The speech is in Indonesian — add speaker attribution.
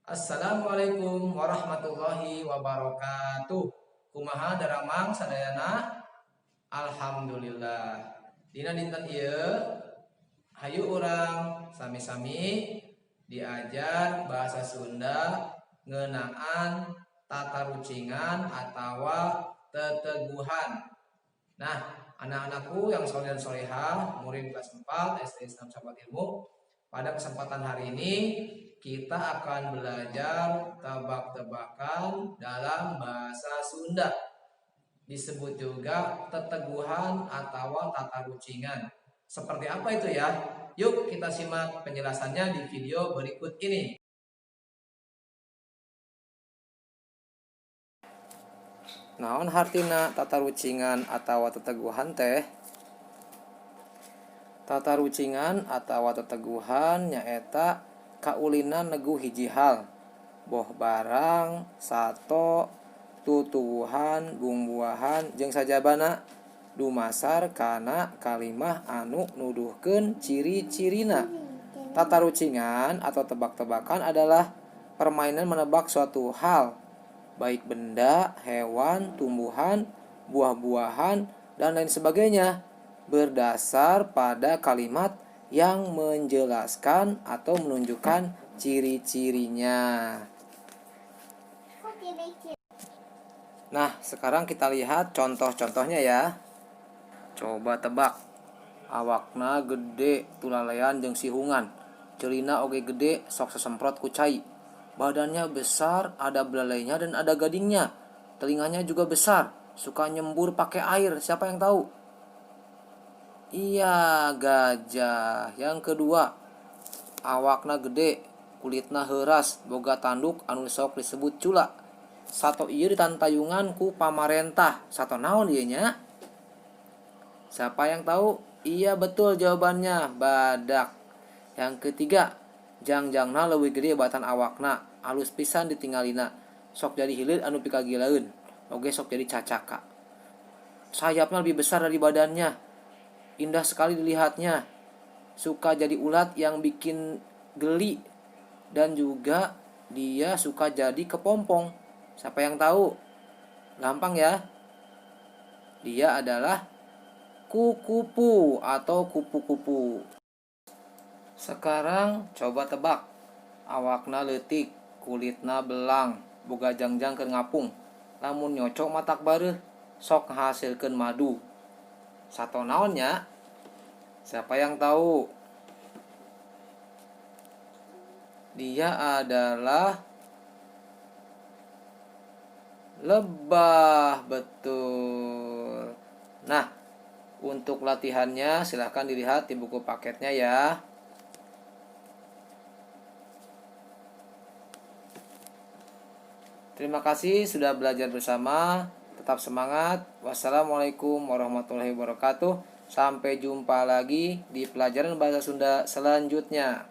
Speaker 1: Assalamualaikum warahmatullahi wabarakatuh. Kumaha daramang sadayana? Alhamdulillah. Dina dinten ieu hayu urang sami-sami diajar bahasa Sunda ngeunaan tata rucingan atawa teteguhan. Nah, anak-anakku yang soleh dan solehah, murid kelas 4 SD Islam Sahabat Ilmu, pada kesempatan hari ini kita akan belajar tebak-tebakan dalam bahasa Sunda. Disebut juga teteguhan atau tata rucingan. Seperti apa itu ya? Yuk kita simak penjelasannya di video berikut ini. Naon hartina tata rucingan atau teteguhan teh? Tata rucingan atau teteguhan nyaeta kaulinan neguh hiji hal, boh barang, sato, tutuwuhan, bumbuahan jeung sajabana dumasar kana kalimah anu nuduhkeun ciri-cirina. Tata rucingan atau tebak-tebakan adalah permainan menebak suatu hal, baik benda, hewan, tumbuhan, buah-buahan, dan lain sebagainya, berdasar pada kalimat yang menjelaskan atau menunjukkan ciri-cirinya. Nah, sekarang kita lihat contoh-contohnya ya. Coba tebak. Awakna gede tulalayan jeung sihungan. Celina oge gede sok sesemprot ku cai. Badannya besar, ada belalainya dan ada gadingnya. Telinganya juga besar, suka nyembur pakai air. Siapa yang tahu? Iya, gajah. Yang kedua, awakna gede, kulitna heuras, boga tanduk anu sok disebut cula. Sato ieu ditantayungan ku pamarentah. Sato naon ieu nya? Siapa yang tahu? Iya, betul jawabannya, badak. Yang ketiga, jangjangna leuwih gede batan awakna, alus pisan ditinggalina. Sok jadi hilir anu pikagilaeun, oge sok jadi cacaka. Sayapnya lebih besar dari badannya, indah sekali dilihatnya. Suka jadi ulat yang bikin geli, dan juga dia suka jadi kepompong. Siapa yang tahu? Gampang ya. Dia adalah kukupu atau kupu-kupu. Sekarang coba tebak. Awakna leutik, kulitna belang, boga jangjang keur ngapung. Lamun nyocok matak bareuh, sok ngahasilkeun madu. Sato naon nya? Siapa yang tahu? Dia adalah lebah, betul. Nah, untuk latihannya silahkan dilihat di buku paketnya ya. Terima kasih sudah belajar bersama. Tetap semangat. Wassalamualaikum warahmatullahi wabarakatuh. Sampai jumpa lagi di pelajaran bahasa Sunda selanjutnya.